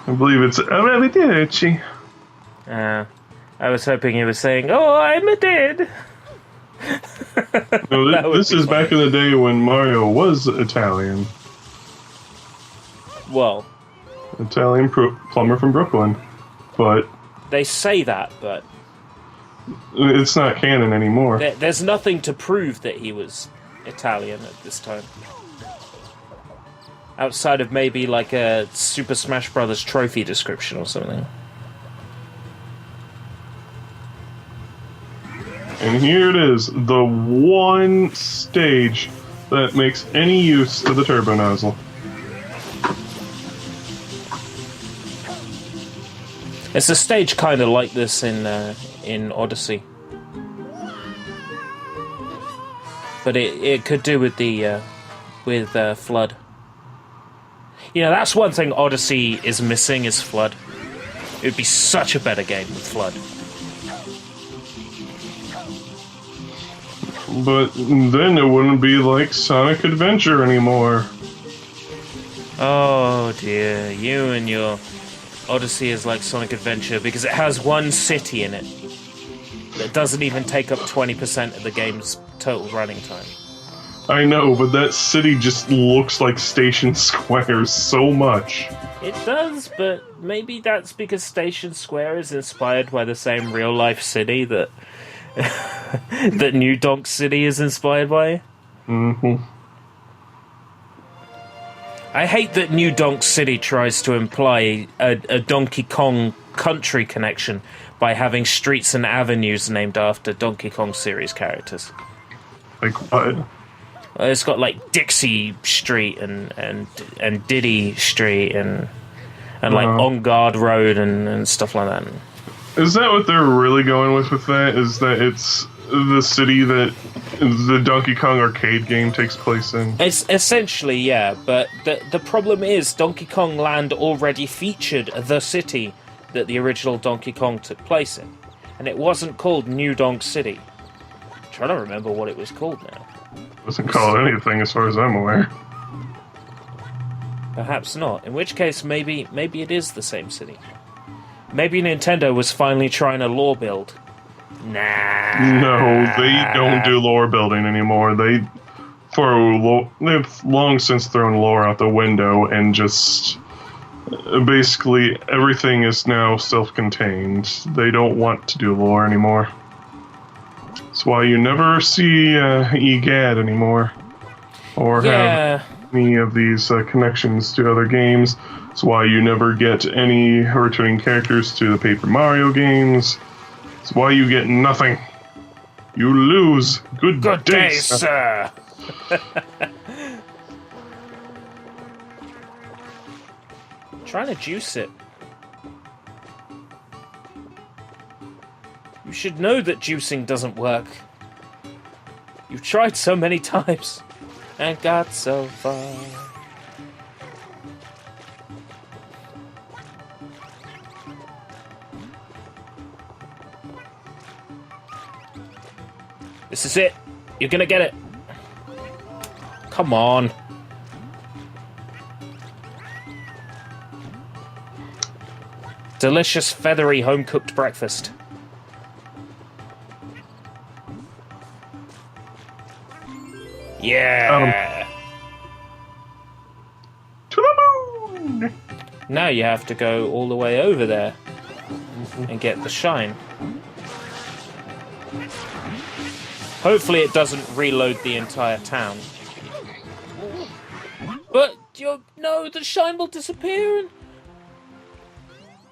I believe it's arrivederci. I was hoping you were saying, "Oh, I'm a dead." No, this is back in the day when Mario was Italian. Well, Italian plumber from Brooklyn. But they say that, but it's not canon anymore. There's nothing to prove that he was Italian at this time. Outside of maybe like a Super Smash Bros. Trophy description or something. And here it is, the one stage that makes any use of the turbo nozzle. It's a stage kind of like this in Odyssey, but it could do with the Flood. You know, that's one thing Odyssey is missing is Flood. It would be such a better game with Flood. But then it wouldn't be like Sonic Adventure anymore. Oh dear, you and your Odyssey is like Sonic Adventure because it has one city in it that doesn't even take up 20% of the game's total running time. I know, but that city just looks like Station Square so much. It does, but maybe that's because Station Square is inspired by the same real-life city that that New Donk City is inspired by. Mm-hmm. I hate that New Donk City tries to imply a Donkey Kong country connection by having streets and avenues named after Donkey Kong series characters. Like what? It's got like Dixie Street and Diddy Street and like On Guard Road and stuff like that. Is that what they're really going with that? Is that it's the city that the Donkey Kong arcade game takes place in? It's essentially, yeah, but the problem is Donkey Kong Land already featured the city that the original Donkey Kong took place in. And it wasn't called New Donk City. I'm trying to remember what it was called now. It wasn't called anything as far as I'm aware. Perhaps not. In which case, maybe it is the same city. Maybe Nintendo was finally trying a lore build. Nah. No, they don't do lore building anymore. They've long since thrown lore out the window and just basically everything is now self-contained. They don't want to do lore anymore. That's why you never see EGAD anymore, or have any of these connections to other games. That's why you never get any returning characters to the Paper Mario games. That's why you get nothing. You lose. Good day, sir. Trying to juice it. You should know that juicing doesn't work. You've tried so many times and got so far. This is it. You're gonna get it. Come on. Delicious, feathery, home-cooked breakfast. Yeah. To the moon. Now you have to go all the way over there and get the shine. Hopefully it doesn't reload the entire town. But no, the shine will disappear and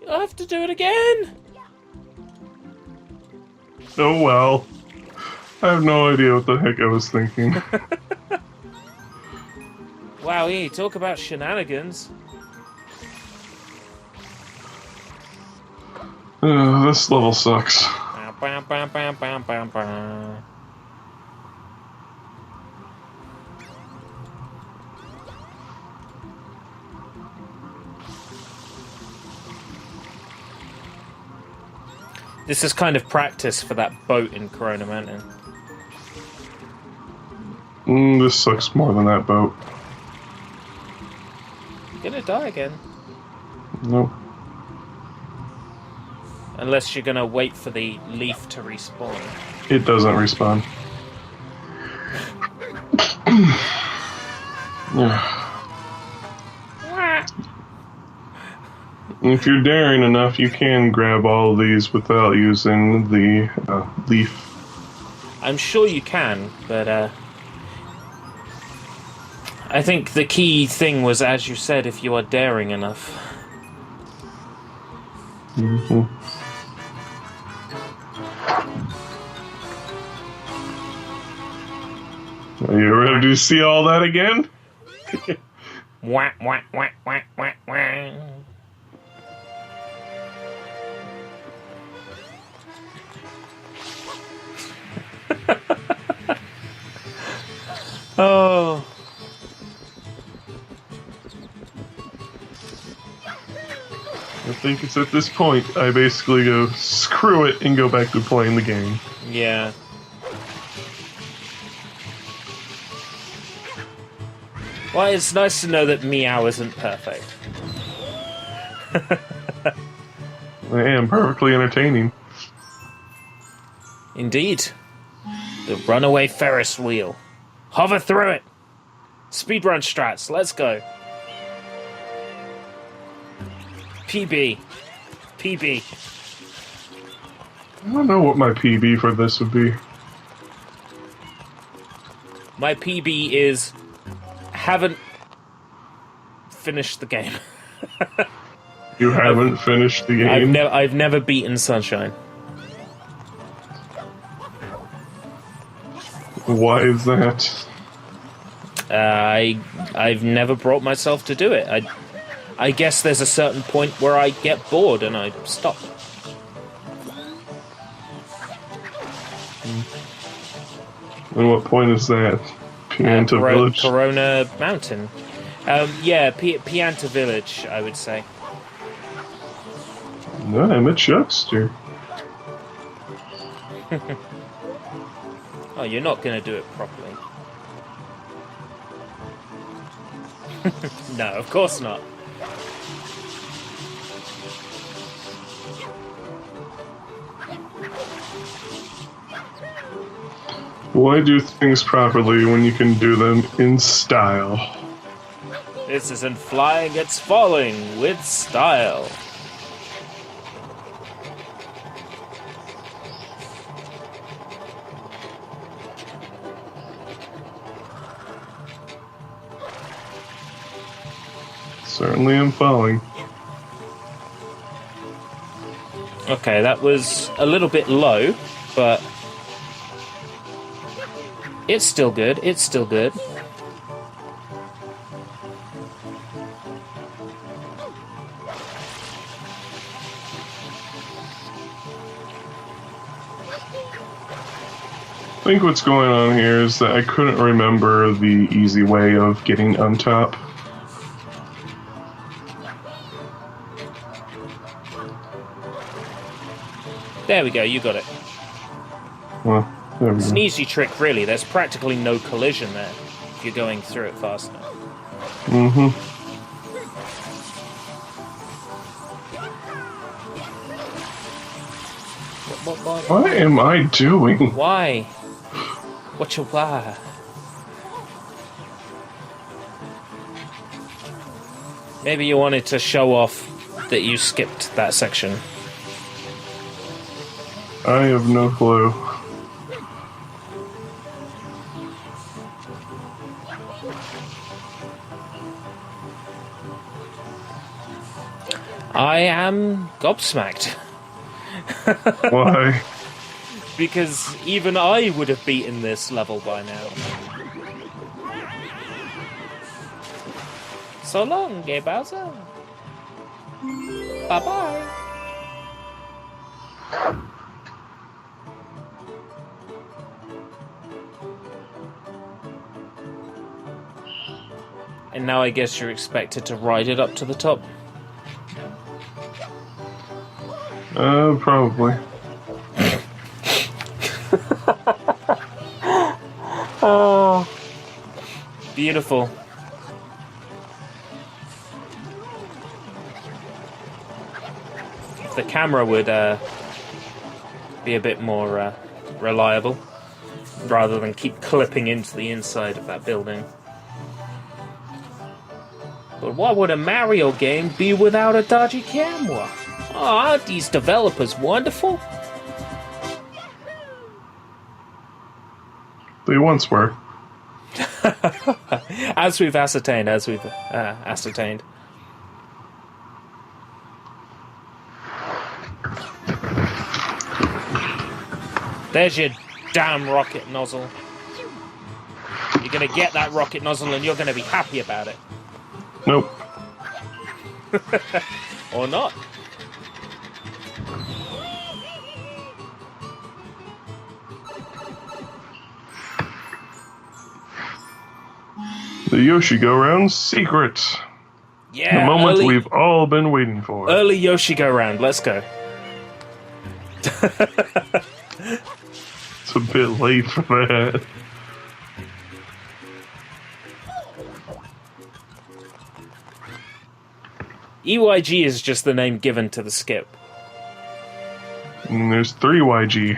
you'll have to do it again. Oh well. I have no idea what the heck I was thinking. Wow, you talk about shenanigans. This level sucks. This is kind of practice for that boat in Corona Mountain. This sucks more than that boat. You're gonna die again. Nope. Unless you're gonna wait for the leaf to respawn. It doesn't respawn. If you're daring enough, you can grab all of these without using the leaf. I'm sure you can, but I think the key thing was, as you said, if you are daring enough. Mm-hmm. Are you ready to see all that again? Wah, wah, wah, wah, wah, wah. Oh. I think it's at this point I basically go, screw it, and go back to playing the game. Yeah. Well, it's nice to know that Meow isn't perfect. I am perfectly entertaining. Indeed. The runaway Ferris wheel. Hover through it! Speedrun strats, let's go. PB. PB. I don't know what my PB for this would be. My PB is... haven't finished the game. You haven't finished the game? I've never beaten Sunshine. Why is that? I've never brought myself to do it. I guess there's a certain point where I get bored and I stop. And what point is that? Pianta Village? Corona Mountain. Yeah, Pianta Village, I would say. No, I'm a chuckster. Oh, you're not going to do it properly. No, of course not. Why do things properly when you can do them in style? This isn't flying, it's falling with style. Certainly am falling. Okay, that was a little bit low, but it's still good. It's still good. I think what's going on here is that I couldn't remember the easy way of getting on top. There we go, you got it. Well, there we It's go. an easy trick, really. There's practically no collision there if you're going through it fast enough. Mm-hmm. What am I doing? Why? What you why? Maybe you wanted to show off that you skipped that section. I have no clue. I am gobsmacked. Why? Because even I would have beaten this level by now. So long, Gay Bowser. Bye-bye. And now I guess you're expected to ride it up to the top. Probably. Oh, beautiful. the camera would be a bit more reliable, rather than keep clipping into the inside of that building. But what would a Mario game be without a dodgy camera? Oh, aren't these developers wonderful? They once were. As we've ascertained. There's your damn rocket nozzle. You're gonna get that rocket nozzle and you're gonna be happy about it. Nope. Or not. The Yoshi-Go-Round secret. Yeah, the moment we've all been waiting for. Early Yoshi-Go-Round, let's go. It's a bit late for that. EYG is just the name given to the skip. And there's 3 YG.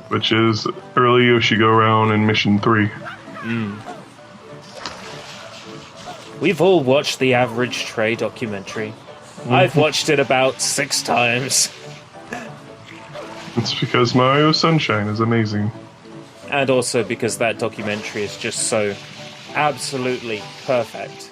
Which is early Yoshi-Go-Round and Mission 3. We've all watched the Average Trey documentary. I've watched it about 6 times. It's because Mario Sunshine is amazing. And also because that documentary is just so absolutely perfect.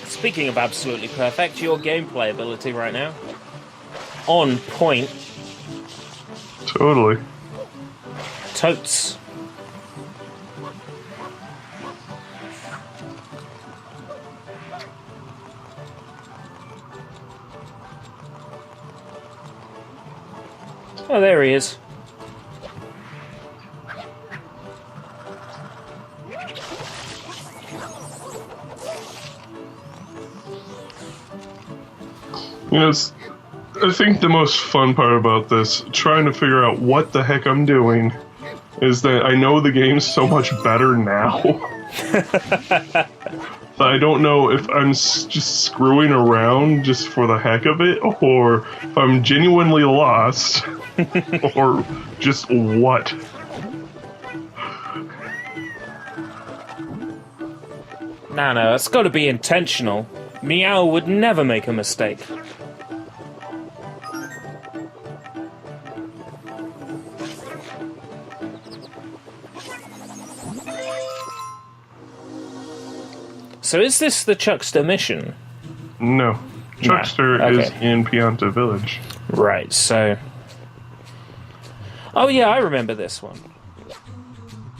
Speaking of absolutely perfect, your gameplay ability right now. On point. Totally. Totes. Oh, there he is. You know, I think the most fun part about this, trying to figure out what the heck I'm doing, is that I know the game so much better now. I don't know if I'm just screwing around just for the heck of it, or if I'm genuinely lost, or just what. No, it's got to be intentional. Meow would never make a mistake. So is this the Chuckster mission? No. Chuckster is in Pianta Village. Right, so... Oh yeah, I remember this one.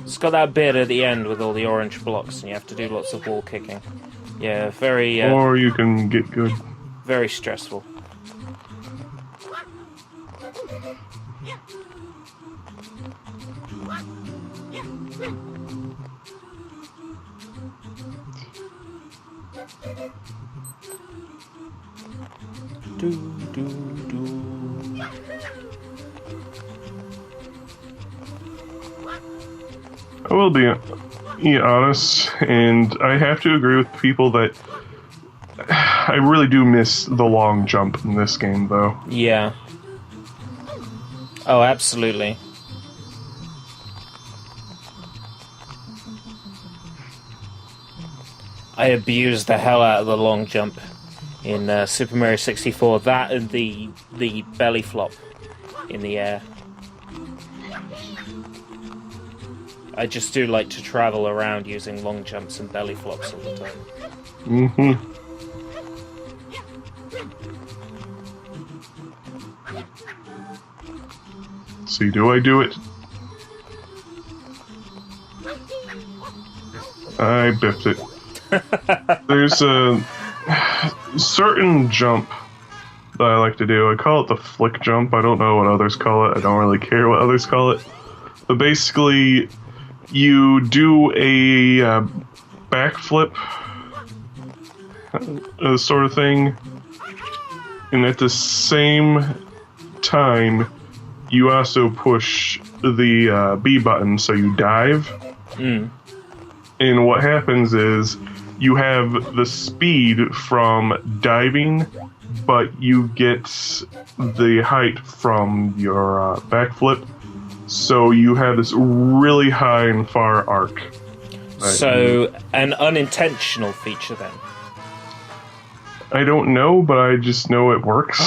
It's got that bit at the end with all the orange blocks, and you have to do lots of wall kicking. Yeah, very... or you can get good. Very stressful. I will be honest, and I have to agree with people that I really do miss the long jump in this game, though. Yeah. Oh, absolutely. I abused the hell out of the long jump in Super Mario 64. That and the belly flop in the air. I just do like to travel around using long jumps and belly flops all the time. Mm-hmm. See, do I do it? I biffed it. There's a certain jump that I like to do. I call it the flick jump. I don't know what others call it. I don't really care what others call it. But basically, you do a backflip sort of thing. And at the same time, you also push the B button, so you dive. Mm. And what happens is you have the speed from diving, but you get the height from your backflip. So you have this really high and far arc. So, an unintentional feature then? I don't know, but I just know it works.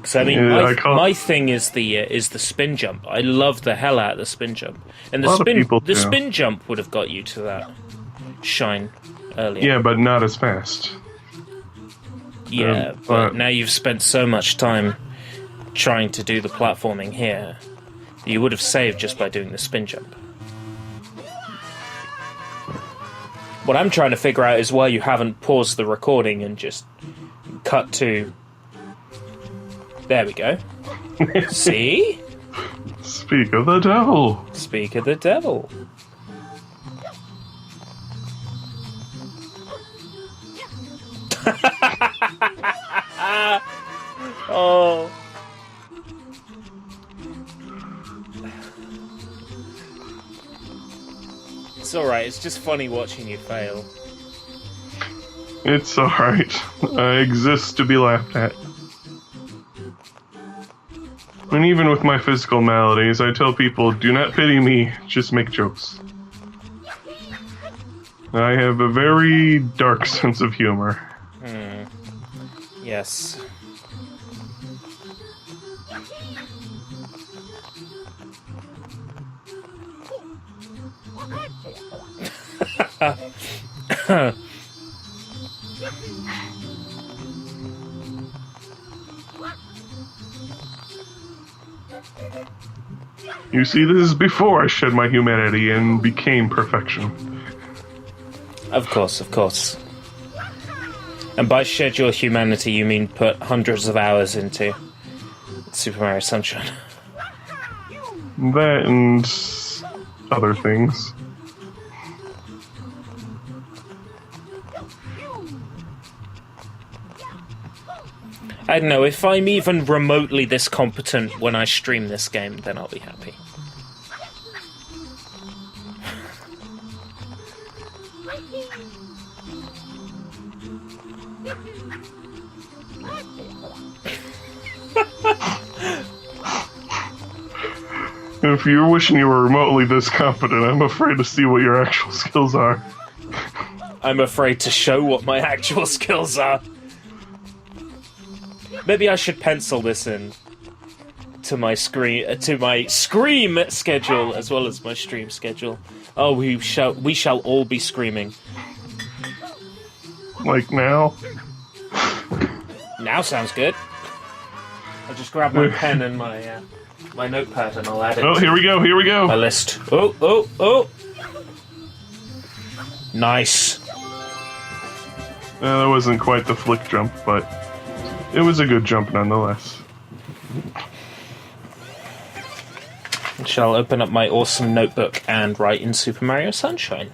So I mean, my thing is the spin jump. I love the hell out of the spin jump, and the spin jump would have got you to that shine earlier. Yeah, but not as fast. Yeah, but now you've spent so much time trying to do the platforming here, you would have saved just by doing the spin jump. What I'm trying to figure out is why you haven't paused the recording and just cut to... There we go. See? Speak of the devil. Speak of the devil. Oh. It's alright, it's just funny watching you fail. It's alright. I exist to be laughed at. And even with my physical maladies, I tell people, do not pity me, just make jokes. I have a very dark sense of humor. Yes. You see, this is before I shed my humanity and became perfection. Of course, of course. And by shed your humanity, you mean put hundreds of hours into Super Mario Sunshine. That and other things. I don't know, if I'm even remotely this competent when I stream this game, then I'll be happy. If you're wishing you were remotely this competent, I'm afraid to see what your actual skills are. I'm afraid to show what my actual skills are. Maybe I should pencil this in to my screen, to my Scream schedule as well as my stream schedule. Oh, we shall all be screaming. Like now? Now sounds good. I'll just grab my pen and my my notepad and I'll add it. Oh, here we go, here we go. My list. Oh, oh, oh! Nice. That wasn't quite the flick jump, but it was a good jump nonetheless. I shall open up my awesome notebook and write in Super Mario Sunshine.